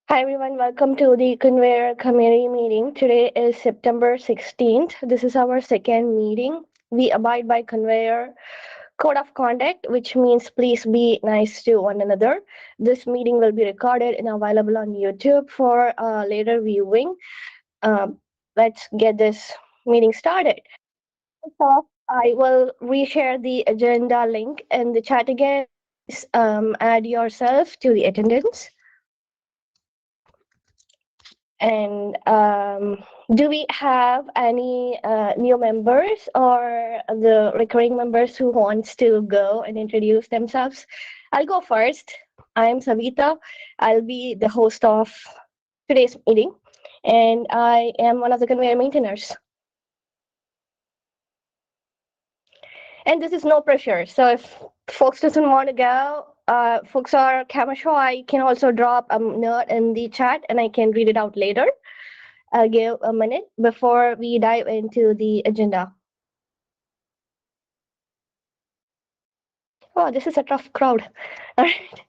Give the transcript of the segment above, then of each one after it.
Hi everyone, welcome to the Konveyor community meeting. Today is September 16th. This is our second meeting. We abide by Konveyor code of conduct, which means please be nice to one another. This meeting will be recorded and available on YouTube for later viewing. Um, let's get this meeting started. First off, I will reshare the agenda link in the chat again. Please add yourself to the attendance. And do we have any new members or the recurring members who wants to go and introduce themselves? I'll go first. I'm Savita. I'll be the host of today's meeting, and I am one of the conveyor maintainers. And this is no pressure. So if folks doesn't want to go, folks are camera shy, I can also drop a note in the chat and I can read it out later. I'll give a minute before we dive into the agenda. Oh, this is a tough crowd. All right.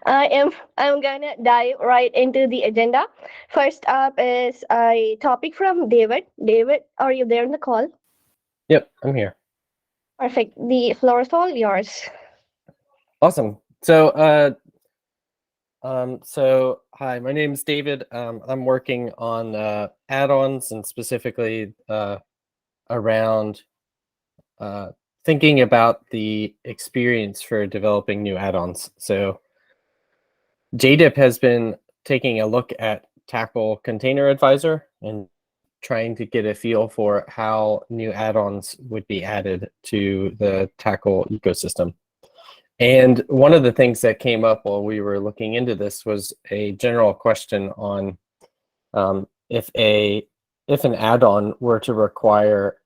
I'm gonna dive right into the agenda. First up is a topic from David. David, are you there in the call? Yep, I'm here. Perfect. The floor is all yours. Awesome. Hi, my name is David. I'm working on add-ons and specifically around thinking about the experience for developing new add-ons. So JDIP has been taking a look at Tackle Container Advisor and trying to get a feel for how new add-ons would be added to the Tackle ecosystem. And one of the things that came up while we were looking into this was a general question on if an add-on were to require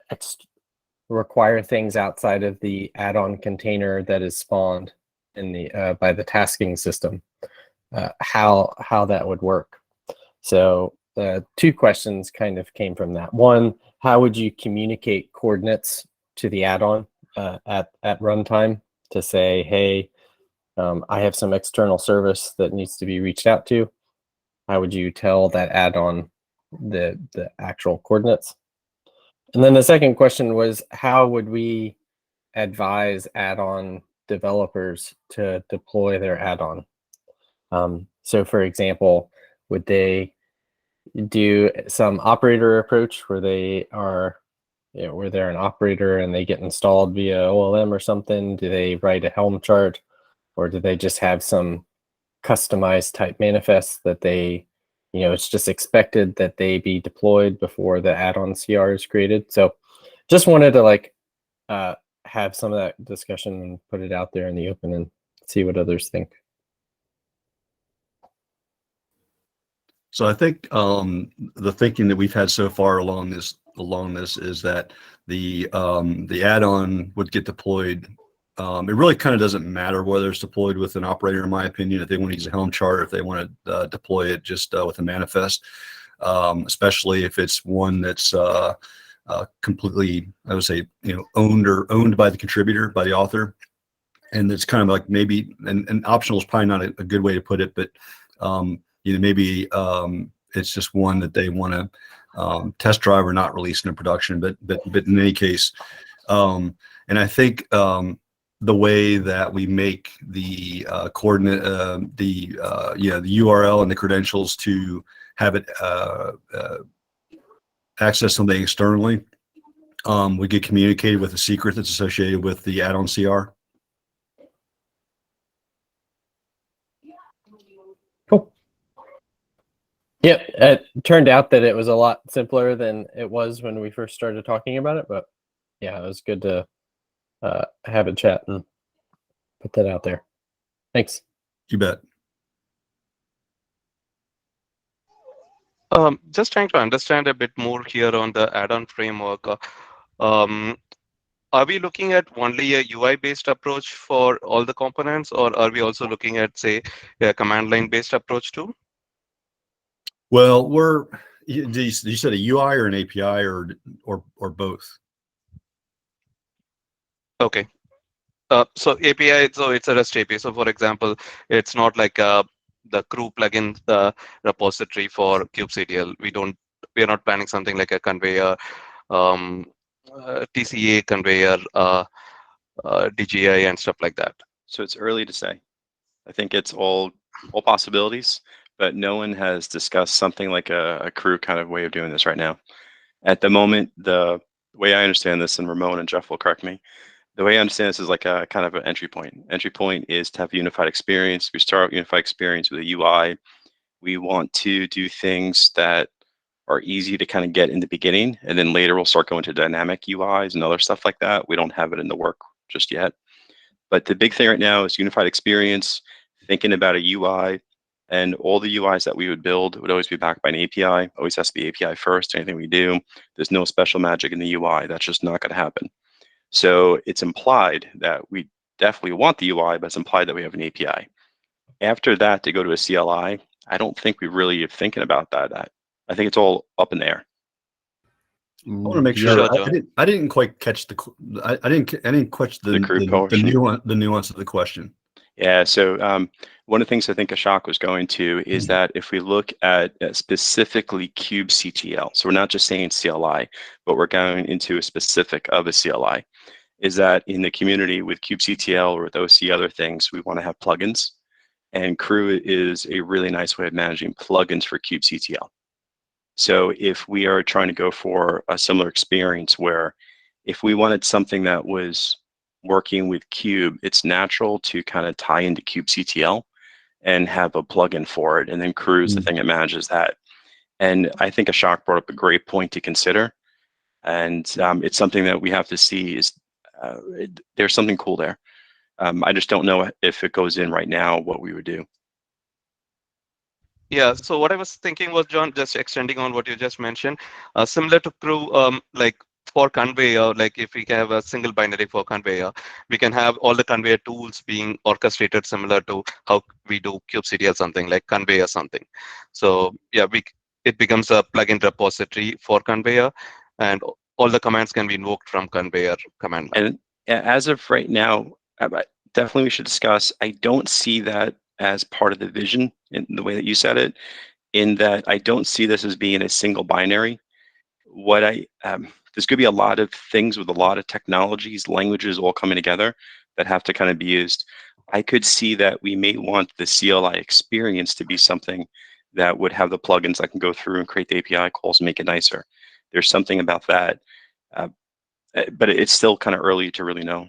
things outside of the add-on container that is spawned in the by the tasking system, how that would work. So two questions kind of came from that. One, how would you communicate coordinates to the add-on at runtime to say, hey, I have some external service that needs to be reached out to? How would you tell that add-on the actual coordinates? And then the second question was, how would we advise add-on developers to deploy their add-on? So for example, would they do some operator approach where they are, where they're an operator and they get installed via OLM or something? Do they write a Helm chart, or do they just have some customized type manifest that they, it's just expected that they be deployed before the add-on CR is created? So just wanted to have some of that discussion and put it out there in the open and see what others think. So I think the thinking that we've had so far along this is that the add-on would get deployed. It really kind of doesn't matter whether it's deployed with an operator, in my opinion. If they want to use a Helm chart, or if they want to deploy it just with a manifest, especially if it's one that's completely, I would say, owned by the contributor, by the author, and it's kind of like maybe, and optional is probably not a good way to put it, but maybe it's just one that they want to test drive or not release into production. But in any case, and I think the way that we make the coordinate, the URL and the credentials to have it access something externally, we get communicated with a secret that's associated with the add-on CR. Cool. Yeah, it turned out that it was a lot simpler than it was when we first started talking about it, but yeah, it was good to have a chat and put that out there. Thanks. You bet. Just trying to understand a bit more here on the add-on framework. Are we looking at only a UI-based approach for all the components, or are we also looking at, say, a command line-based approach too? Well, you said a UI or an API or both? Okay. So API, so it's a REST API. So for example, it's not like a the crew plugin repository for kubectl. We are not planning something like a conveyor, um, TCA conveyor, DGI and stuff like that. So it's early to say. I think it's all possibilities, but no one has discussed something like a crew kind of way of doing this right now. At the moment, the way I understand this, and Ramon and Jeff will correct me, the way I understand this is like a kind of an entry point. Entry point is to have a unified experience. We start unified experience with a UI. We want to do things that are easy to kind of get in the beginning, and then later we'll start going to dynamic UIs and other stuff like that. We don't have it in the work just yet. But the big thing right now is unified experience, thinking about a UI, and all the UIs that we would build would always be backed by an API. Always has to be API first, anything we do. There's no special magic in the UI. That's just not going to happen. So it's implied that we definitely want the UI, but it's implied that we have an API. After that, to go to a CLI, I don't think we really are thinking about that. I think it's all up in the air. I want to make sure. Sure, John. I didn't quite catch I didn't catch the nuance of the question. Yeah. So one of the things I think Ashok was going to is that if we look at specifically kubectl, so we're not just saying CLI, but we're going into a specific of a CLI, is that in the community with kubectl or with OC other things, we want to have plugins, and Crew is a really nice way of managing plugins for kubectl. So if we are trying to go for a similar experience where if we wanted something that was working with Cube, it's natural to kind of tie into kubectl and have a plugin for it. And then Crew is the thing that manages that. And I think Ashok brought up a great point to consider. And it's something that we have to see is there's something cool there. I just don't know if it goes in right now, what we would do. Yeah, so what I was thinking was, John, just extending on what you just mentioned, similar to Crew, like for Konveyor, like if we have a single binary for Konveyor, we can have all the Konveyor tools being orchestrated similar to how we do kubectl or something like Konveyor something. So yeah, it becomes a plugin repository for Konveyor, and all the commands can be invoked from Konveyor command line. And as of right now, definitely we should discuss. I don't see that as part of the vision in the way that you said it, in that I don't see this as being a single binary. What there's going to be a lot of things with a lot of technologies, languages all coming together that have to kind of be used. I could see that we may want the CLI experience to be something that would have the plugins that can go through and create the API calls and make it nicer. There's something about that, but it's still kind of early to really know.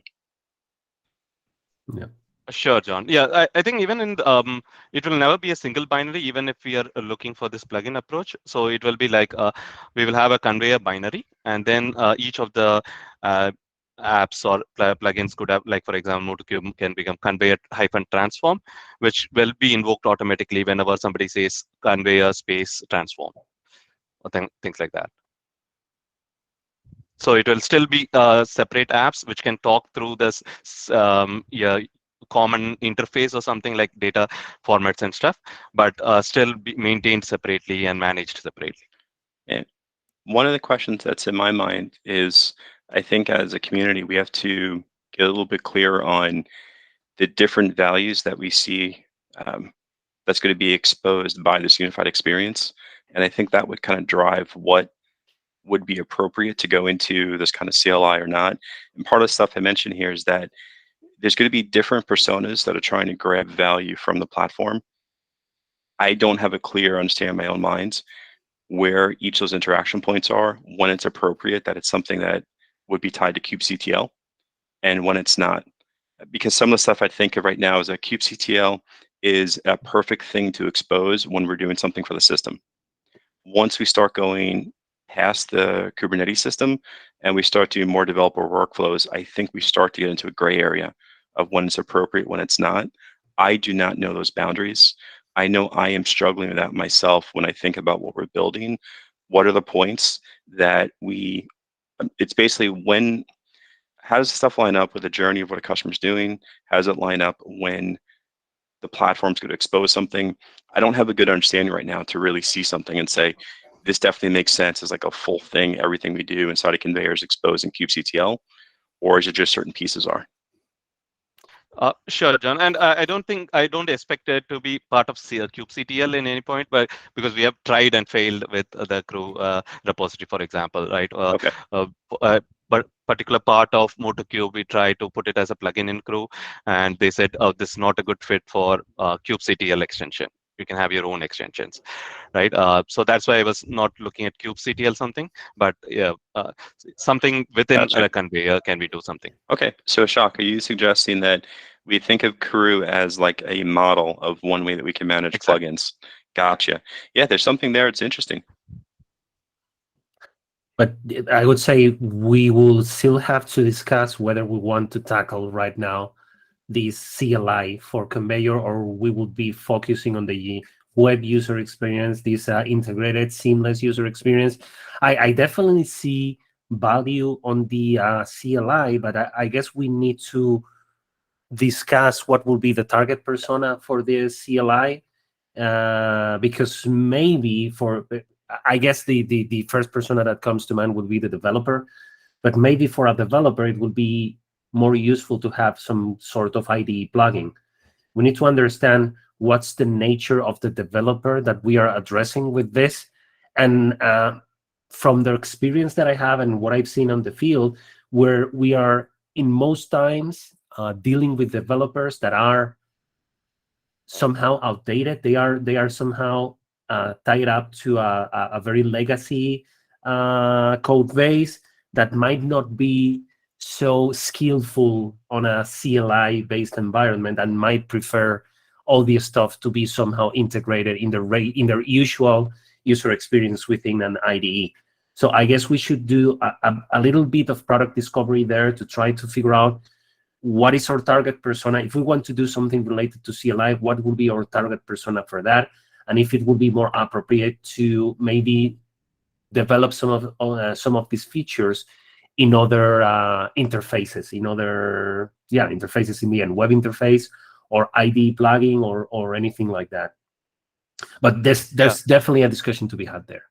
Yeah. Sure, John. Yeah, I think even in it will never be a single binary, even if we are looking for this plugin approach. So it will be like we will have a Konveyor binary, and then each of the apps or plugins could have, like for example, MotoCube can become Konveyor-transform, which will be invoked automatically whenever somebody says Konveyor space transform, or things like that. So it will still be separate apps which can talk through this common interface or something like data formats and stuff, but still be maintained separately and managed separately. And one of the questions that's in my mind is, I think as a community, we have to get a little bit clearer on the different values that we see that's going to be exposed by this unified experience. And I think that would kind of drive what would be appropriate to go into this kind of CLI or not. And part of the stuff I mentioned here is that there's going to be different personas that are trying to grab value from the platform. I don't have a clear understanding in my own mind where each of those interaction points are, when it's appropriate that it's something that would be tied to kubectl, and when it's not. Because some of the stuff I think of right now is that kubectl is a perfect thing to expose when we're doing something for the system. Once we start going past the Kubernetes system and we start doing more developer workflows, I think we start to get into a gray area of when it's appropriate, when it's not. I do not know those boundaries. I know I am struggling with that myself when I think about what we're building. What are the points that it's basically how does stuff line up with the journey of what a customer's doing? How does it line up when the platform's going to expose something? I don't have a good understanding right now to really see something and say, this definitely makes sense as like a full thing, everything we do inside of Konveyor is exposed in kubectl, or is it just certain pieces are? Sure, John. And I don't expect it to be part of kubectl in any point, but because we have tried and failed with the crew repository, for example, right? Okay. Uh, but particular part of MotoCube, we tried to put it as a plugin in crew, and they said, oh, this is not a good fit for kubectl extension. You can have your own extensions, right? So that's why I was not looking at kubectl something, but yeah, something within Gotcha. the conveyor can we do something. Okay. So Ashok, are you suggesting that we think of Crew as like a model of one way that we can manage Exactly. plugins? Gotcha. Yeah, there's something there. It's interesting. But I would say we will still have to discuss whether we want to tackle right now this CLI for Konveyor, or we would be focusing on the web user experience, this integrated, seamless user experience. I definitely see value on the CLI, but I guess we need to discuss what will be the target persona for the CLI, because maybe for, I guess the first persona that comes to mind would be the developer, but maybe for a developer it would be more useful to have some sort of IDE plugin. We need to understand what's the nature of the developer that we are addressing with this, and from the experience that I have and what I've seen on the field, where we are in most times dealing with developers that are somehow outdated. They are somehow tied up to a very legacy code base that might not be so skillful on a CLI based environment, and might prefer all this stuff to be somehow integrated in their usual user experience within an IDE. So I guess we should do a little bit of product discovery there to try to figure out what is our target persona. If we want to do something related to CLI, what will be our target persona for that? And if it would be more appropriate to maybe develop some of these features in other interfaces, in other interfaces in the end, web interface or IDE plugin or anything like that. But there's definitely a discussion to be had there.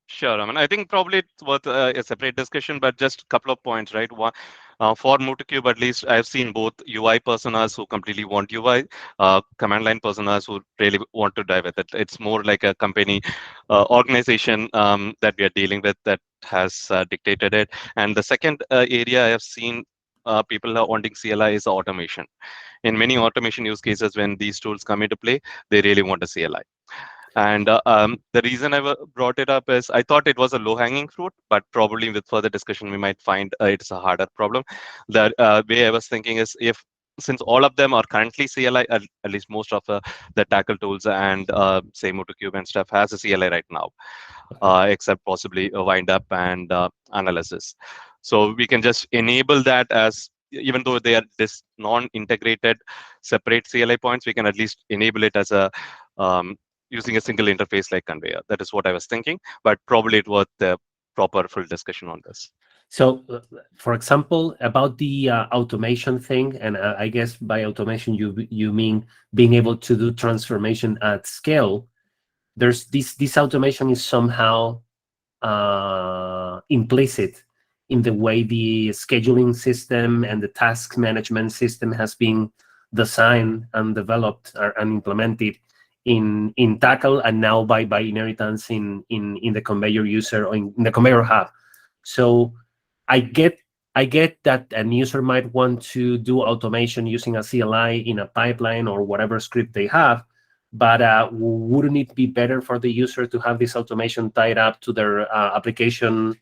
Sure. I mean, I think probably it's worth a separate discussion, but just a couple of points, right? One, for MotoCube, at least I've seen both UI personas who completely want UI, command line personas who really want to dive with it. It's more like a company organization that we are dealing with that has dictated it. And the second area I have seen people are wanting CLI is automation. In many automation use cases, when these tools come into play, they really want a CLI. And the reason I brought it up is I thought it was a low-hanging fruit, but probably with further discussion, we might find it's a harder problem. The way I was thinking is since all of them are currently CLI, at least most of the tackle tools and say MotoCube and stuff has a CLI right now, except possibly a wind up and analysis. So we can just enable that as, even though they are this non-integrated separate CLI points, we can at least enable it as a using a single interface like Konveyor. That is what I was thinking, but probably it worth the proper full discussion on this. So, for example, about the automation thing, and I guess by automation you mean being able to do transformation at scale. There's this automation is somehow implicit in the way the scheduling system and the task management system has been designed and developed and implemented in Tackle, and now by inheritance in the Konveyor user or in the Konveyor hub. So I get that an user might want to do automation using a CLI in a pipeline or whatever script they have, but wouldn't it be better for the user to have this automation tied up to their application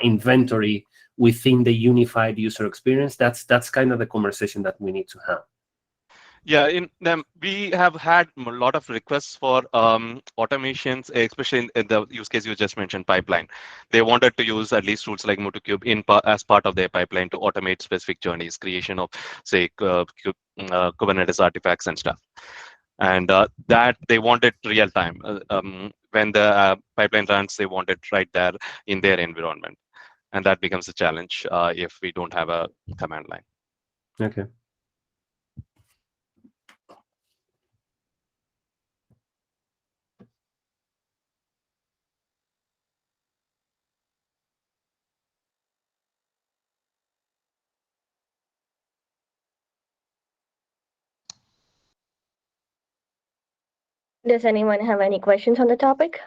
inventory within the unified user experience? That's kind of the conversation that we need to have. Yeah, in them we have had a lot of requests for automations, especially in the use case you just mentioned, pipeline. They wanted to use at least tools like MotoCube as part of their pipeline to automate specific journeys, creation of say Kubernetes artifacts and stuff. And that they wanted real time. When the pipeline runs, they want it right there in their environment, and that becomes a challenge if we don't have a command line. Okay. Does anyone have any questions on the topic?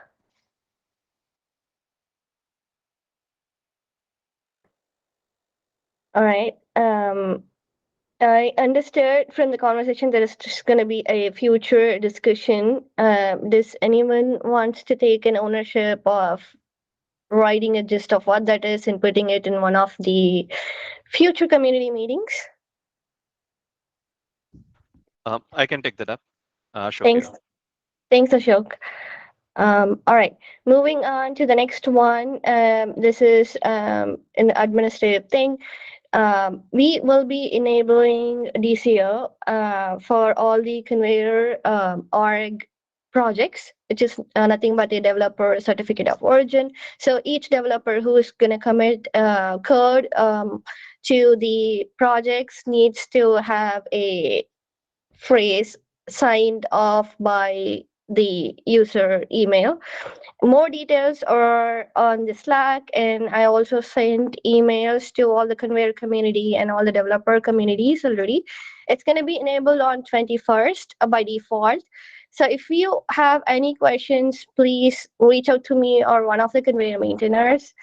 All right. I understood from the conversation there is just going to be a future discussion. Does anyone wants to take an ownership of writing a gist of what that is and putting it in one of the future community meetings? I can take that up. Ashok Thanks. here. Thanks, Ashok. All right, moving on to the next one. This is an administrative thing. We will be enabling DCO for all the Konveyor org projects, which is nothing but a developer certificate of origin. So each developer who is going to commit code to the projects needs to have a phrase signed off by the user email. More details are on the Slack, and I also sent emails to all the Konveyor community and all the developer communities already. It's going to be enabled on 21st by default. So if you have any questions, please reach out to me or one of the Konveyor maintainers.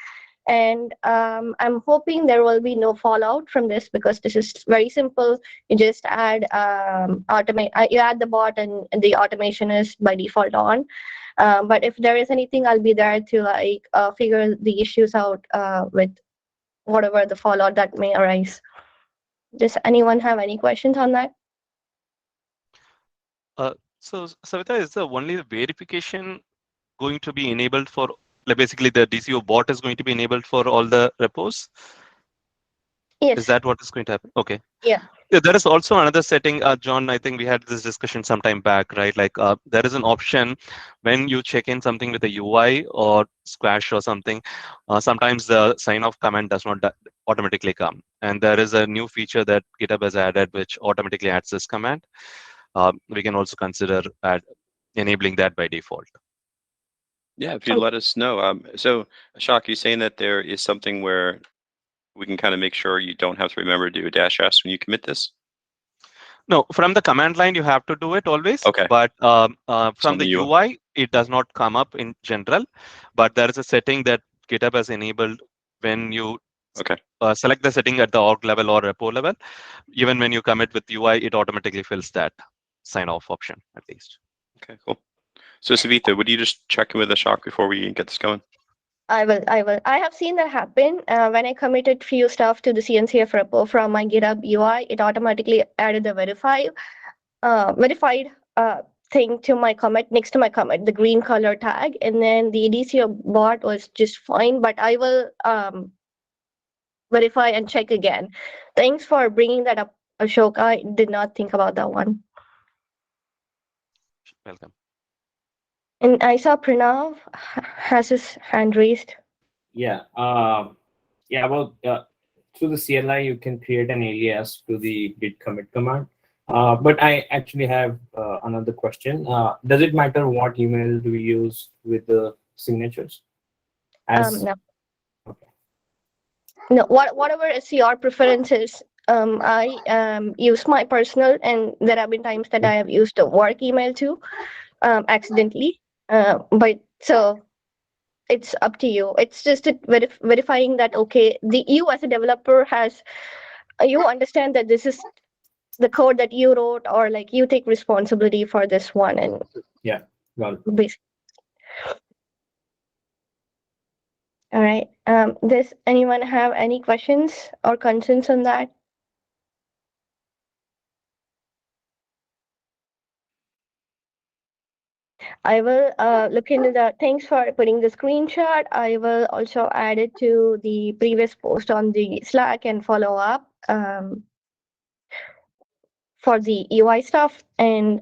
And I'm hoping there will be no fallout from this because this is very simple. You just add you add the bot, and the automation is by default on. But if there is anything, I'll be there to figure the issues out with whatever the fallout that may arise. Does anyone have any questions on that? So Savita, is the only verification going to be enabled for, like, basically the DCO bot is going to be enabled for all the repos? Yes. Is that what is going to happen? Okay. Yeah. There is also another setting, John, I think we had this discussion some time back, right? Like there is an option when you check in something with a UI or Squash or something, sometimes the sign off command does not automatically come. And there is a new feature that GitHub has added, which automatically adds this command. We can also consider enabling that by default. Yeah, if you let us know. So, Ashok, you saying that there is something where we can kind of make sure you don't have to remember to do a -s when you commit this? No, from the command line, you have to do it always. Okay. But from the UI. UI, it does not come up in general. But there is a setting that GitHub has enabled when you Okay. Select the setting at the org level or repo level. Even when you commit with UI, it automatically fills that sign off option at least. Okay, cool. So, Savita, would you just check in with Ashok before we get this going? I will. I have seen that happen. When I committed few stuff to the CNCF repo from my GitHub UI, it automatically added the verified thing to my commit, next to my commit, the green color tag, and then the DCO bot was just fine. But I will verify and check again. Thanks for bringing that up, Ashok. I did not think about that one. Welcome. And I saw Pranav has his hand raised. Yeah. About through the CLI, you can create an alias to the git commit command. But I actually have another question. Does it matter what email do we use with the signatures? No. Okay. No. Whatever is your preferences. I use my personal, and there have been times that I have used a work email too, accidentally. But so it's up to you. It's just verifying that okay, you as a developer you understand that this is the code that you wrote, or like you take responsibility for this one. And yeah, got it. Basically. All right. Does anyone have any questions or concerns on that? I will look into that. Thanks for putting the screenshot. I will also add it to the previous post on the Slack and follow up for the UI stuff. And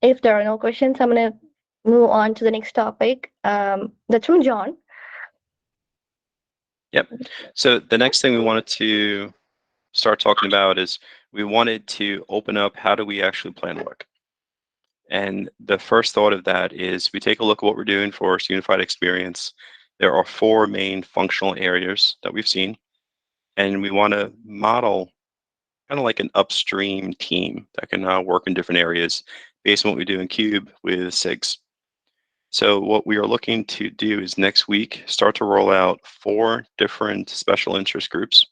if there are no questions, I'm going to move on to the next topic. That's from John. Yep. So the next thing we wanted to start talking about is we wanted to open up how do we actually plan work. And the first thought of that is we take a look at what we're doing for unified experience. There are 4 main functional areas that we've seen, and we want to model kind of like an upstream team that can work in different areas based on what we do in Cube with SIGs. So what we are looking to do is next week start to roll out 4 different special interest groups,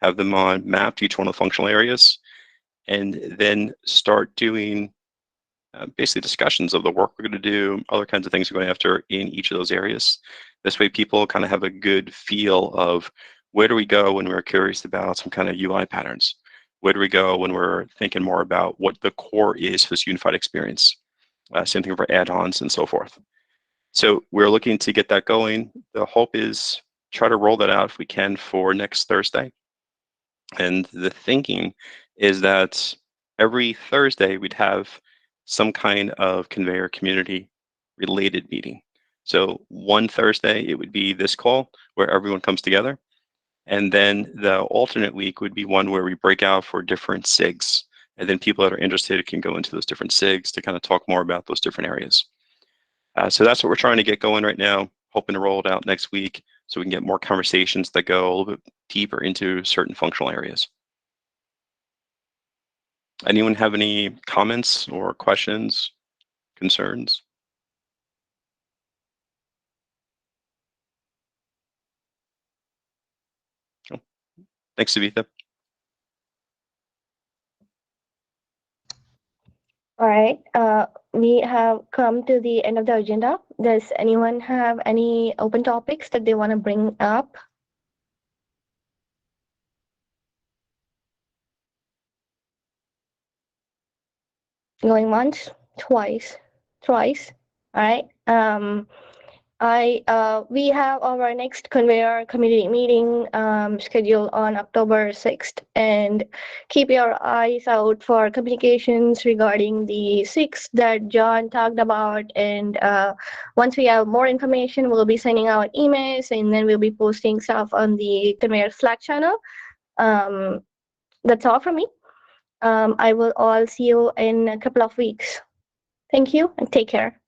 have them on mapped each one of the functional areas, and then start doing basically discussions of the work we're going to do, other kinds of things we're going after in each of those areas. This way people kind of have a good feel of where do we go when we're curious about some kind of UI patterns? Where do we go when we're thinking more about what the core is for this unified experience? Same thing for add-ons and so forth. So we're looking to get that going. The hope is try to roll that out if we can for next Thursday. And the thinking is that every Thursday we'd have some kind of Konveyor community related meeting. So one Thursday it would be this call where everyone comes together. And then the alternate week would be one where we break out for different SIGs. And then people that are interested can go into those different SIGs to kind of talk more about those different areas. So that's what we're trying to get going right now, hoping to roll it out next week so we can get more conversations that go a little bit deeper into certain functional areas. Anyone have any comments or questions, concerns? Oh, thanks, Savitha. All right. We have come to the end of the agenda. Does anyone have any open topics that they want to bring up? Going once, twice, thrice. All right. We have our next Konveyor community meeting scheduled on October 6th, and keep your eyes out for communications regarding the 6 that John talked about. And once we have more information, we'll be sending out emails, and then we'll be posting stuff on the Konveyor Slack channel. That's all from me. I will all see you in a couple of weeks. Thank you and take care.